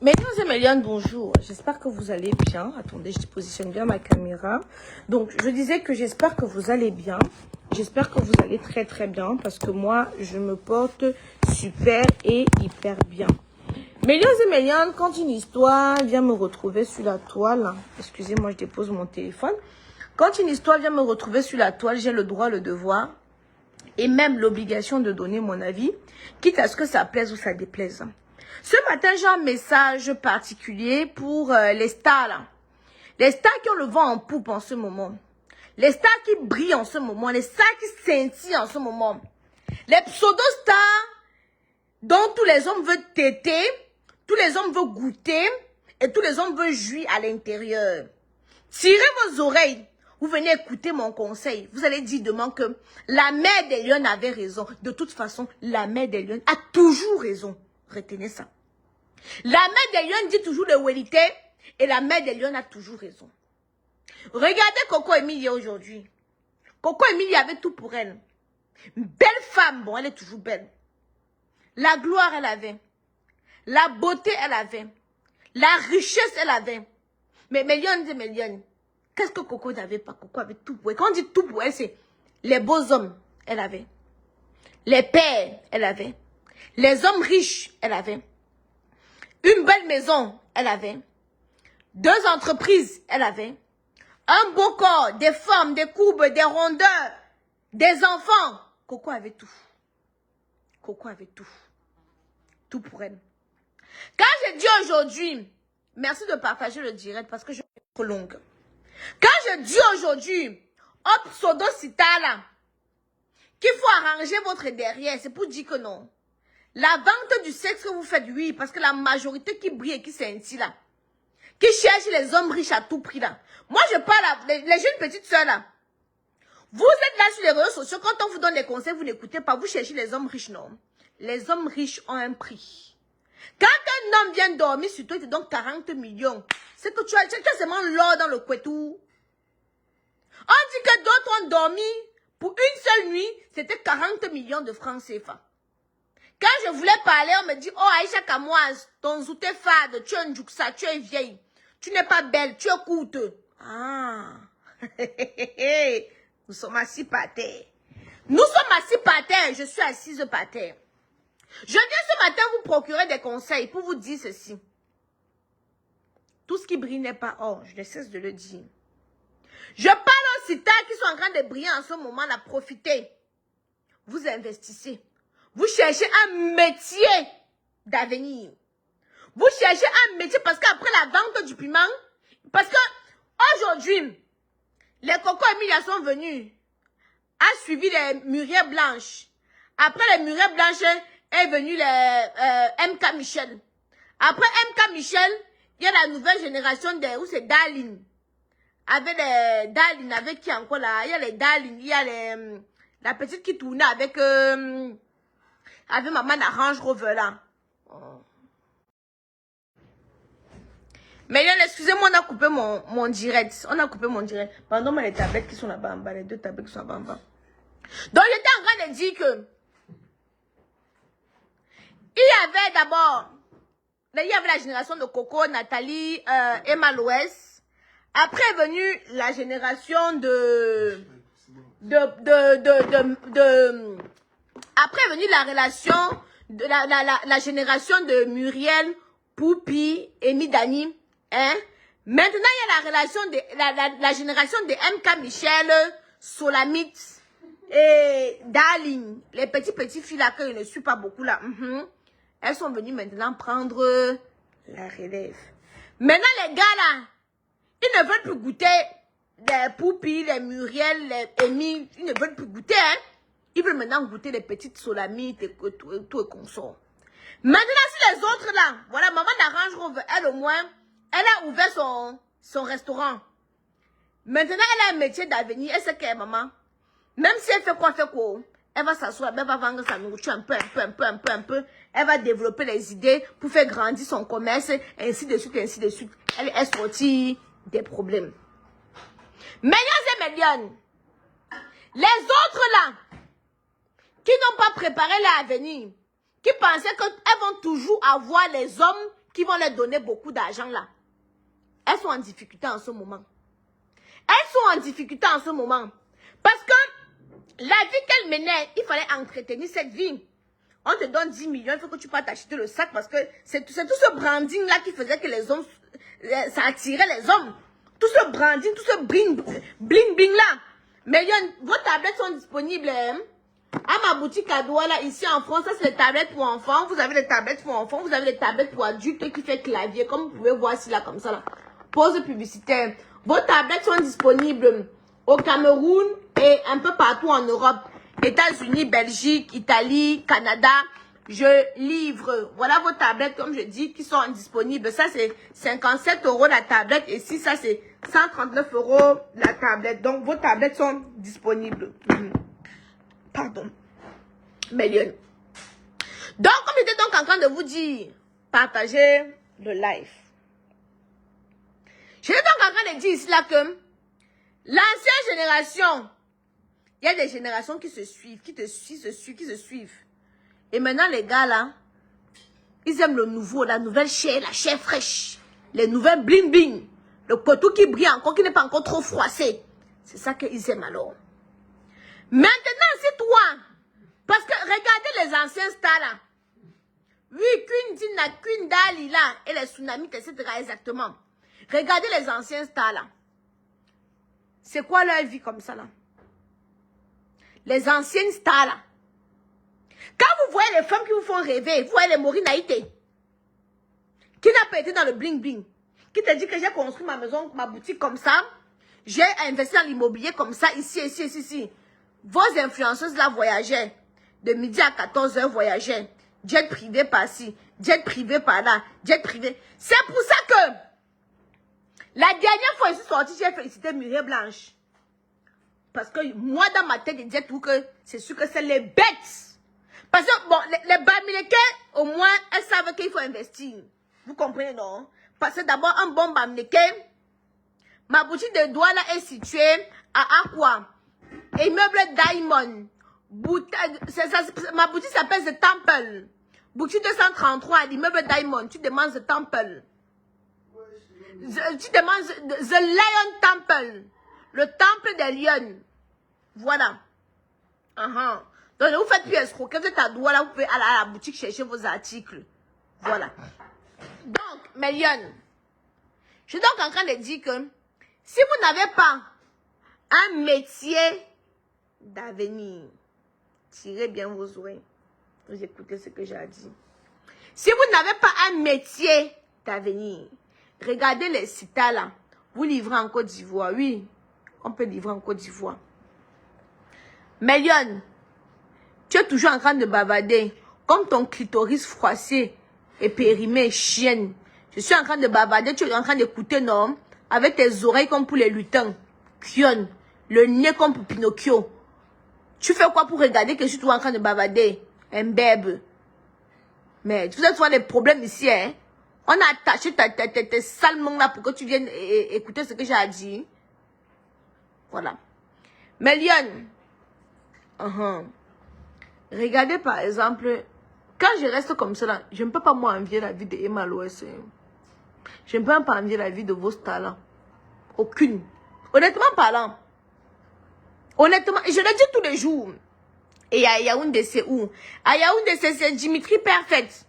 Mesdames et messieurs, bonjour. J'espère que vous allez bien. Attendez, je positionne bien ma caméra. Donc, je disais que j'espère que vous allez bien. J'espère que vous allez très très bien parce que moi, je me porte super et hyper bien. Mesdames et messieurs, quand une histoire vient me retrouver sur la toile, excusez-moi, je dépose mon téléphone. Quand une histoire vient me retrouver sur la toile, j'ai le droit, le devoir et même l'obligation de donner mon avis, quitte à ce que ça plaise ou ça déplaise. Ce matin, j'ai un message particulier pour les stars là. Les stars qui ont le vent en poupe en ce moment. Les stars qui brillent en ce moment. Les stars qui scintillent en ce moment. Les pseudo-stars dont tous les hommes veulent téter, tous les hommes veulent goûter et tous les hommes veulent jouir à l'intérieur. Tirez vos oreilles. Vous venez écouter mon conseil. Vous allez dire demain que la mère des lions avait raison. De toute façon, la mère des lions a toujours raison. Retenez ça. La mère des lions dit toujours la vérité et la mère des lions a toujours raison. Regardez Coco Emilie aujourd'hui. Coco Emilie avait tout pour elle. Une belle femme, bon, elle est toujours belle. La gloire, elle avait. La beauté, elle avait. La richesse, elle avait. Mais millions, qu'est-ce que Coco n'avait pas? Coco avait tout pour elle. Quand on dit tout pour elle, c'est les beaux hommes, elle avait. Les pères, elle avait. Les hommes riches, elle avait. Une belle maison, elle avait. 2 entreprises, elle avait. Un beau corps, des formes, des courbes, des rondeurs, des enfants. Coco avait tout. Coco avait tout. Tout pour elle. Quand je dis aujourd'hui, merci de partager le direct parce que je suis trop longue. Quand je dis aujourd'hui, hop, Sodo Sitala, qu'il faut arranger votre derrière, c'est pour dire que non. La vente du sexe que vous faites, oui, parce que la majorité qui brille et qui scintille là, qui cherche les hommes riches à tout prix là. Moi, je parle à les jeunes petites soeurs là. Vous êtes là sur les réseaux sociaux, quand on vous donne des conseils, vous n'écoutez pas, vous cherchez les hommes riches, non. Les hommes riches ont un prix. Quand un homme vient dormir sur toi, il te donne 40 millions. C'est que tu as seulement l'or dans le couetou. On dit que d'autres ont dormi pour une seule nuit, c'était 40 millions de francs CFA. Quand je voulais parler, on me dit, oh Aïcha Kamoise, ton zoute est fade, tu es un djouksa, tu es vieille. Tu n'es pas belle, tu es courte. Ah, nous sommes assis par terre. Nous sommes assis par terre, je suis assise par terre. Je viens ce matin vous procurer des conseils pour vous dire ceci. Tout ce qui brille n'est pas or, je ne cesse de le dire. Je parle aux stars qui sont en train de briller en ce moment, là, profitez. Vous investissez. Vous cherchez un métier d'avenir. Vous cherchez un métier parce qu'après la vente du piment, parce que aujourd'hui, les Coco Emilia sont venus, a suivi les mûrières blanches. Après les mûrières blanches, est venu les MK Michel. Après MK Michel, il y a la nouvelle génération de, où c'est Darling. Avec les Darling, avec qui encore là? Il y a les Darling, il y a les, la petite qui tournait avec, avec maman la Range Rover là. Oh. Mais excusez-moi, on a coupé mon direct. On a coupé mon direct. Pardon, les tablettes qui sont là-bas en bas, les 2 tablettes qui sont là-bas en bas. Donc, j'étais en train de dire que il y avait d'abord, il y avait la génération de Coco, Nathalie, Emma Loès. Après est venue la génération après est venue la relation, la génération de Muriel, Poupi, Emi Dani. Hein? Maintenant, il y a la relation de la génération de MK Michel, Solamite et Darling. Les petits filles là que je ne suis pas beaucoup là. Elles sont venues maintenant prendre la relève. Maintenant, les gars là, ils ne veulent plus goûter les Poupi, les Muriel, les Emi. Ils ne veulent plus goûter, hein. Ils veulent maintenant goûter les petites Solamites et tout et consorts. Maintenant, si les autres là, voilà, maman d'Arrange Rover, elle au moins, elle a ouvert son restaurant. Maintenant, elle a un métier d'avenir. Elle sait qu'elle est maman. Même si elle fait quoi, elle va s'asseoir, elle va vendre sa nourriture un peu. Elle va développer les idées pour faire grandir son commerce, ainsi de suite, ainsi de suite. Elle est sortie des problèmes. Mesdames et messieurs, les autres là, qui n'ont pas préparé l'avenir, qui pensaient qu'elles vont toujours avoir les hommes qui vont leur donner beaucoup d'argent là, elles sont en difficulté en ce moment. Elles sont en difficulté en ce moment. Parce que la vie qu'elles menaient, il fallait entretenir cette vie. On te donne 10 millions, il faut que tu passes t'acheter le sac parce que c'est tout ce branding là qui faisait que les hommes, ça attirait les hommes. Tout ce branding, tout ce bling là. Mais vos tablettes sont disponibles à ma boutique à Douala là, ici en France. Ça c'est les tablettes pour enfants. Vous avez les tablettes pour enfants, vous avez les tablettes pour adultes qui fait clavier, comme vous pouvez voir ici là comme ça là. Pause publicitaire. Vos tablettes sont disponibles au Cameroun et un peu partout en Europe. États-Unis, Belgique, Italie, Canada. Je livre. Voilà vos tablettes, comme je dis, qui sont disponibles. Ça, c'est 57 € la tablette. Et si ça, c'est 139 € la tablette. Donc, vos tablettes sont disponibles. Pardon. Million. Donc, comme j'étais donc en train de vous dire, partagez le live. Je suis donc en train de dire ici là que l'ancienne génération, il y a des générations qui se suivent, qui se suivent. Et maintenant, les gars là, ils aiment le nouveau, la nouvelle chair, la chair fraîche, les nouvelles bling bling, le coteau qui brille encore, qui n'est pas encore trop froissé. C'est ça qu'ils aiment alors. Maintenant, c'est toi. Parce que regardez les anciens stars là. Oui, Queen Dali là, et les tsunamis, etc. exactement. Regardez les anciens stars là. C'est quoi leur vie comme ça là? Les anciennes stars là. Quand vous voyez les femmes qui vous font rêver, vous voyez les Maureen Haïté, qui n'a pas été dans le bling bling, qui te dit que j'ai construit ma maison, ma boutique comme ça, j'ai investi dans l'immobilier comme ça, ici. Vos influenceuses là voyageaient, de midi à 14 h voyageaient, jet privé par-ci, jet privé par-là, jet privé. C'est pour ça que la dernière fois que je suis sortie, j'ai félicité Muriel Blanche. Parce que moi, dans ma tête, je disais tout que c'est sûr que c'est les bêtes. Parce que, bon, les Bamileke, au moins, elles savent qu'il faut investir. Vous comprenez, non? Parce que d'abord, un bon Bamileke, ma boutique de Douala est située à Aqua. Immeuble Diamond. Ma boutique s'appelle The Temple. Boutique 233 à l'immeuble Diamond. Tu demandes The Temple. Tu demandes The Lion Temple. Le temple des lions. Voilà. Donc, vous faites plus escroquer. Vous êtes à Douala, vous pouvez aller à la boutique chercher vos articles. Voilà. Donc, mes lions, je suis donc en train de dire que si vous n'avez pas un métier d'avenir, tirez bien vos oreilles. Vous écoutez ce que j'ai dit. Si vous n'avez pas un métier d'avenir, regardez les sites là. Vous livrez en Côte d'Ivoire. Oui, on peut livrer en Côte d'Ivoire. Mais Lyon, tu es toujours en train de bavarder. Comme ton clitoris froissé et périmé, chienne. Je suis en train de bavarder, tu es en train d'écouter, non? Avec tes oreilles comme pour les lutins. Kion. Le nez comme pour Pinocchio. Tu fais quoi pour regarder que je suis toujours en train de bavarder? Un bébé. Mais tu vas avoir des problèmes ici, hein? On a attaché tes sales mains là pour que tu viennes écouter ce que j'ai à dire. Voilà. Mais Lyon, regardez par exemple, quand je reste comme cela, je ne peux pas moi envier la vie de Emma Loès. Je ne peux pas envier la vie de vos stars. Aucune. Honnêtement parlant. Honnêtement, je le dis tous les jours. Et à Yaoundé, c'est où? À Yaoundé, c'est Dimitri Perfect.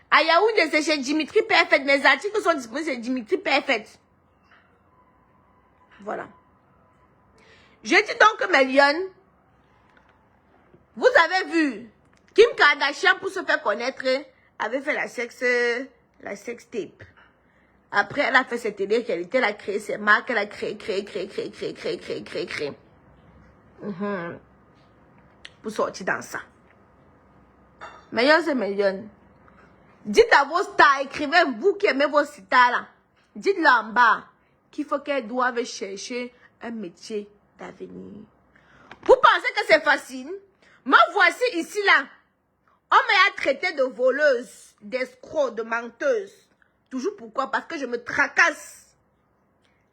À Yaoundé, c'est chez Dimitri Perfect. Mes articles sont disponibles chez Dimitri Perfect. Voilà. Je dis donc, mes lions, vous avez vu, Kim Kardashian, pour se faire connaître, avait fait la sex tape. Après, elle a fait cette télé-réalité, elle a créé ses marques, elle a créé. Pour sortir dans ça. Meilleur, c'est meilleur. Dites à vos stars, écrivez, vous qui aimez vos stars là, dites-leur en bas qu'il faut qu'elles doivent chercher un métier d'avenir. Vous pensez que c'est facile? Me voici ici là. On m'a traité de voleuse, d'escroc, de menteuse. Toujours pourquoi? Parce que je me tracasse.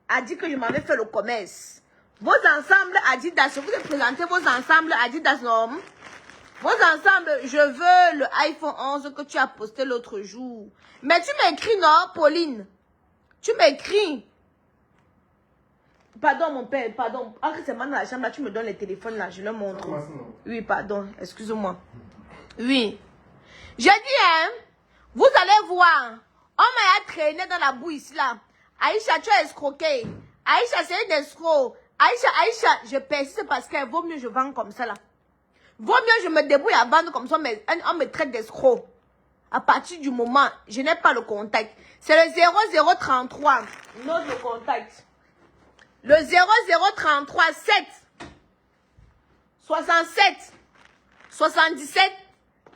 A dit que je m'avais fait le commerce. Vos ensembles Adidas, vous présentez vos ensembles Adidas, non? Vos ensembles, je veux le iPhone 11 que tu as posté l'autre jour. Mais tu m'écris, non, Pauline? Tu m'écris. Pardon, mon père, pardon. Entre c'est dans la chambre, là, tu me donnes les téléphones, là, je le montre. Oui, pardon, excuse-moi. Oui. J'ai dit, hein, vous allez voir. On m'a traîné dans la boue ici, là. Aïcha, tu as escroqué. Aïcha, c'est une escroc. Aïcha, je persiste parce qu'il vaut mieux je vends comme ça, là. Vaut mieux je me débrouille à vendre comme ça, mais on me traite d'escroc. À partir du moment, je n'ai pas le contact. C'est le 0033. Note le contact. Le 0033 7 67 77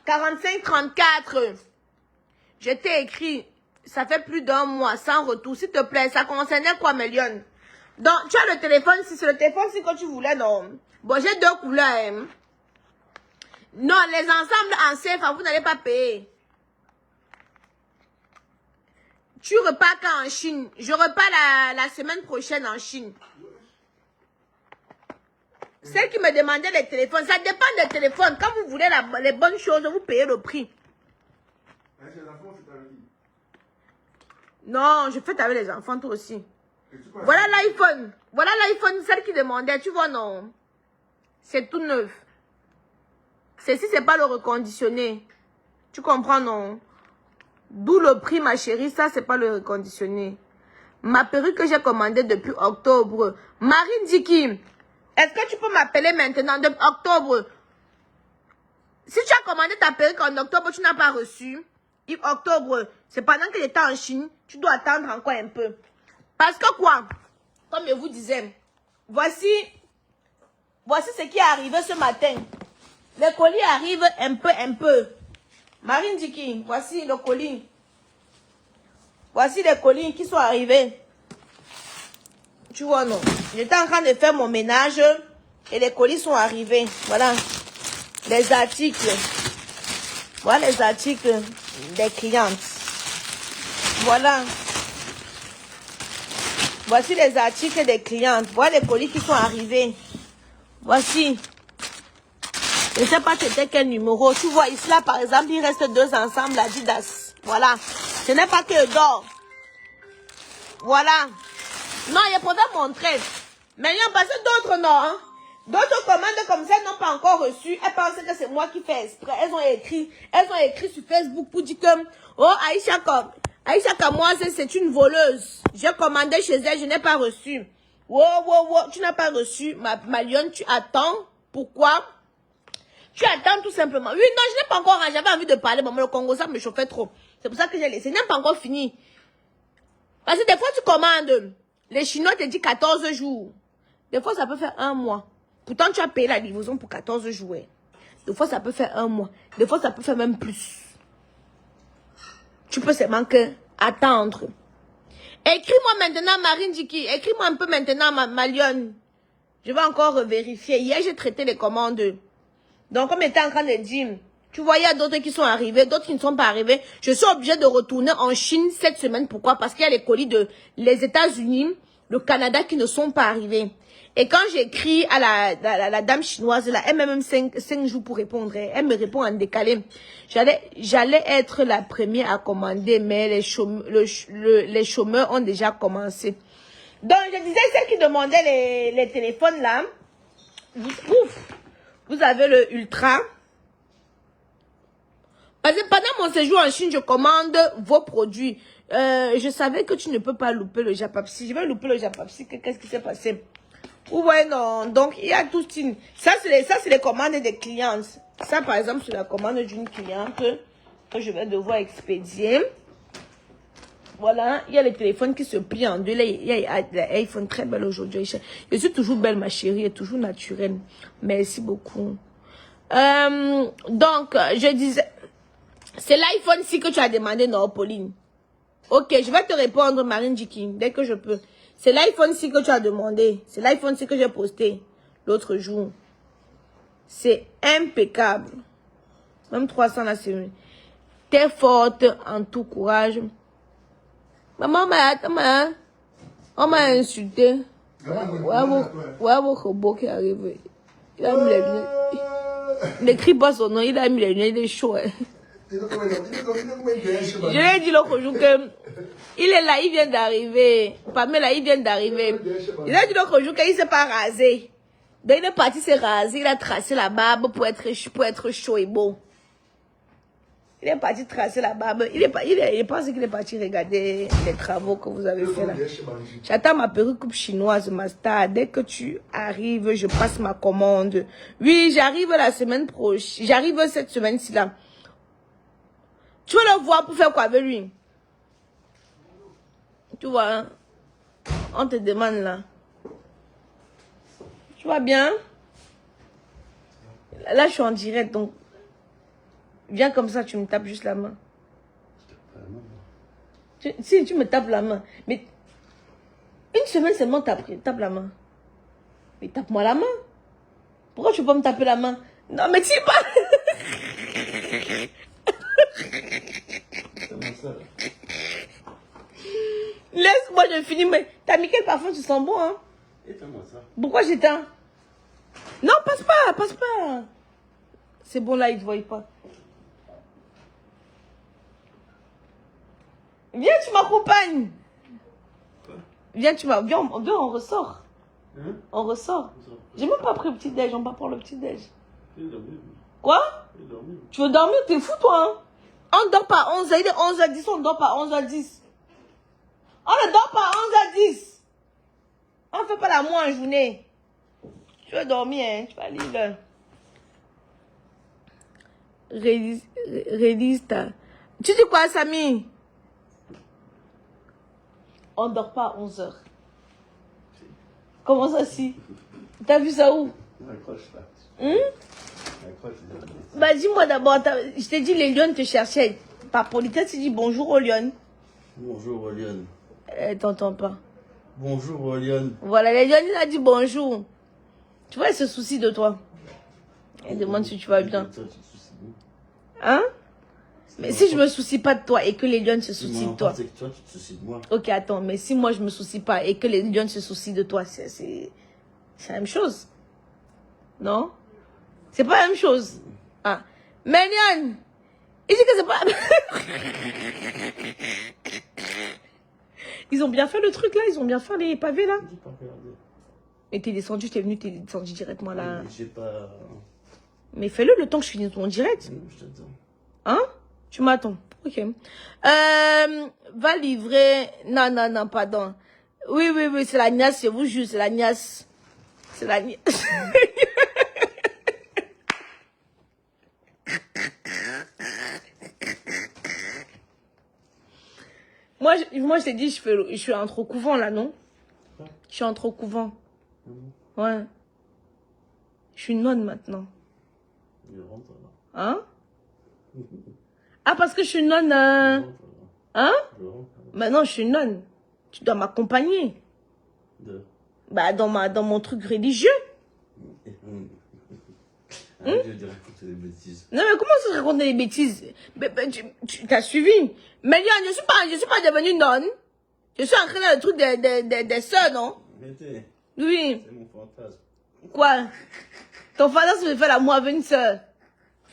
45 34. Je t'ai écrit, ça fait plus d'un mois, sans retour. S'il te plaît, ça concernait quoi, Mélione? Donc, tu as le téléphone, si c'est le téléphone, si que tu voulais, non. Bon, j'ai deux couleurs. Hein. Non, les ensembles en CFA, vous n'allez pas payer. Tu repars quand en Chine? Je repars la semaine prochaine en Chine. Celle qui me demandait les téléphones, ça dépend des téléphones. Quand vous voulez les bonnes choses, vous payez le prix. Non, je fais avec les enfants, toi aussi. Voilà l'iPhone. Voilà l'iPhone, celle qui demandait. Tu vois, non? C'est tout neuf. Ceci, c'est pas le reconditionné. Tu comprends, non? D'où le prix, ma chérie. Ça, c'est pas le reconditionné. Ma perruque que j'ai commandée depuis octobre. Marine Diki, est-ce que tu peux m'appeler maintenant depuis octobre? Si tu as commandé ta perruque en octobre, tu n'as pas reçu. Octobre, c'est pendant que j'étais en Chine. Tu dois attendre encore un peu. Parce que quoi? Comme je vous disais, voici ce qui est arrivé ce matin. Les colis arrivent un peu. Marine Diki, voici le colis. Voici les colis qui sont arrivés. Tu vois, non? J'étais en train de faire mon ménage et les colis sont arrivés. Voilà. Les articles. Voilà les articles des clientes. Voilà. Voici les articles des clientes. Voilà les colis qui sont arrivés. Voici. Je ne sais pas c'était quel numéro. Tu vois ici là par exemple, il reste deux ensembles Adidas. Voilà. Ce n'est pas que je dors. Voilà. Non, je préfère montrer. Mais il y a passé d'autres non. Hein? D'autres commandes comme ça n'ont pas encore reçu. Elles pensent que c'est moi qui fais exprès. Elles ont écrit sur Facebook pour dire que oh Aïcha Kamoise c'est une voleuse. J'ai commandé chez elle, je n'ai pas reçu. Wow, tu n'as pas reçu. Ma lionne, tu attends. Pourquoi? Tu attends tout simplement. Oui, non, je n'ai pas encore. J'avais envie de parler, mais le Congo, ça me chauffait trop. C'est pour ça que j'ai laissé. Je n'ai pas encore fini. Parce que des fois, tu commandes. Les Chinois te disent 14 jours. Des fois, ça peut faire un mois. Pourtant, tu as payé la livraison pour 14 jours. Des fois, ça peut faire un mois. Des fois, ça peut faire même plus. Tu peux seulement que attendre. Écris-moi maintenant, Marine Diki. Écris-moi un peu maintenant, ma lionne. Je vais encore vérifier. Hier, j'ai traité les commandes. Donc, comme j'étais en train de dire, tu vois, il y a d'autres qui sont arrivés, d'autres qui ne sont pas arrivés. Je suis obligée de retourner en Chine cette semaine. Pourquoi? Parce qu'il y a les colis de les États-Unis, le Canada qui ne sont pas arrivés. Et quand j'écris à la dame chinoise, là, elle m'a même 5 jours pour répondre. Elle me répond en décalé. J'allais être la première à commander, mais les chômeurs ont déjà commencé. Donc, je disais, celle qui demandait les téléphones, là, ouf, vous avez le Ultra. Parce que pendant mon séjour en Chine, je commande vos produits. Je savais que tu ne peux pas louper le Japapsi. Je vais louper le Japapsi. Qu'est-ce qui s'est passé? Ouais, non. Donc, il y a tout une... Ça, c'est les commandes des clients. Ça, par exemple, c'est la commande d'une cliente que je vais devoir expédier. Voilà. Il y a les téléphones qui se plient en deux. Là, il y a l'iPhone très belle aujourd'hui. Je suis toujours belle, ma chérie. Et toujours naturelle. Merci beaucoup. Donc, je disais... C'est l'iPhone 6 que tu as demandé, non, Pauline? Ok, je vais te répondre, Marine Diki, dès que je peux. C'est l'iPhone 6 que tu as demandé. C'est l'iPhone 6 que j'ai posté l'autre jour. C'est impeccable. Même 300 là, c'est... T'es forte en tout courage. Maman on m'a insulté. Ouais, mon robot qui est arrivé. Il a mis les lunettes. Il n'écrit pas son nom, il a mis les lunettes, il est chaud. Hein. Je lui ai dit l'autre jour que il est là, il vient d'arriver. Pamela, il vient d'arriver. Il a dit l'autre jour qu'il ne s'est pas rasé. Donc il est parti se raser, il a tracé la barbe pour être chaud et beau. Il est parti tracer la barbe. Il pense qu'il est parti regarder les travaux que vous avez fait là. J'attends ma perruque chinoise, ma star. Dès que tu arrives, je passe ma commande. Oui, j'arrive la semaine prochaine. J'arrive cette semaine-ci là. Tu veux le voir pour faire quoi avec lui? Tu vois, hein? On te demande là. Tu vois bien? Là, je suis en direct, donc... Viens comme ça, tu me tapes juste la main. Si tu me tapes la main. Mais une semaine seulement, tape la main. Mais tape-moi la main. Pourquoi tu peux pas me taper la main? Non, mais tu pas. Laisse-moi, je finis. Mais t'as mis quel parfum, tu sens bon, hein? Éteins-moi ça. Pourquoi j'éteins? Non, passe pas, passe pas. C'est bon, là, ils ne te voient pas. Viens, tu m'accompagnes. Viens, viens, on ressort. Hein? On ressort. J'ai même pas pris le petit-déj, on va prendre le petit-déj. Quoi? Tu veux dormir? T'es fou, toi, hein? On dort pas à 11h, il est 11h10, on dort pas à 11h10. On ne dort pas à 11h10. On ne fait pas la moindre en journée. Tu veux dormir, hein? Tu vas lire. Rélise ta... Tu dis quoi, Samy? On ne dort pas à 11h. Comment ça, si? T'as vu ça où? Bah, dis-moi d'abord, je t'ai dit, les lions te cherchaient. Par politesse, tu dis bonjour aux lions. Bonjour aux lions. T'entends pas. Bonjour aux lions. Voilà, les lions, il a dit bonjour. Tu vois, il se soucie de toi. Il demande si tu vas bien. Hein? Mais si je me soucie pas de toi et que les lions se soucient de toi. C'est que toi, tu te soucies de moi. Ok, attends, mais si moi je me soucie pas et que les lions se soucient de toi, c'est la même chose. Non? C'est pas la même chose. Ah. Mais Lion, il dit que c'est pas... Ils ont bien fait le truc là, ils ont bien fait les pavés là. Et t'es descendu, t'es descendu directement là. J'ai pas... Mais fais-le le temps que je finis ton direct. Je t'attends. Hein? Tu m'attends. Ok. Va livrer... Non, pardon. Oui, c'est la niasse, je vous jure, c'est la niasse. C'est la niasse. Moi, je t'ai dit, je suis entre couvent là, non? Je suis entre couvent. Ouais. Je suis nonne maintenant. Hein? Ah, parce que je suis nonne. Hein? Maintenant, je suis nonne. Tu dois m'accompagner. Bah, dans mon truc religieux. Je vais raconter des bêtises. Non, mais comment ça raconter des bêtises? Tu t'as suivi. Mais Lion, je suis pas devenue nonne. Je suis en train de le truc des sœurs, non? Oui. C'est mon fantasme. Quoi? Ton fantasme me fait la moi avec une sœur.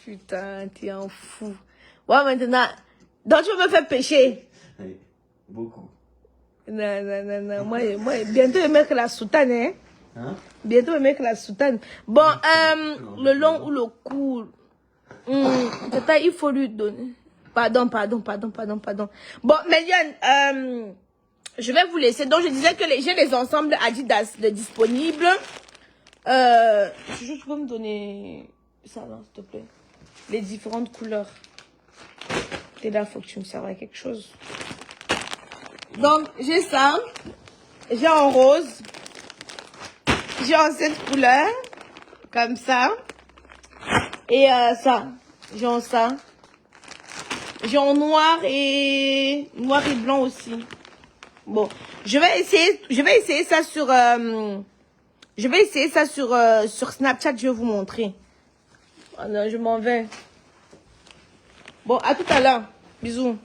Putain, t'es un fou. Ouais, maintenant. Donc tu veux me faire pécher? Oui, beaucoup. Non. Moi, bientôt, je mets que la soutane, hein? Hein? Bientôt, je mets que la soutane. Bon, le long ou le court? Tata, il faut lui donner. Pardon. Bon, mais Lion, je vais vous laisser. Donc, je disais que j'ai les ensembles Adidas de disponibles. Tu peux me donner ça, là, s'il te plaît? Les différentes couleurs. Et là, il faut que tu me serves à quelque chose. Donc, j'ai ça. J'ai en rose. J'ai en cette couleur. Comme ça. Et ça. J'ai en ça. J'ai en noir et blanc aussi. Bon. Je vais essayer ça sur... sur Snapchat. Je vais vous montrer. Oh non, je m'en vais. Bon, à tout à l'heure. Bisous.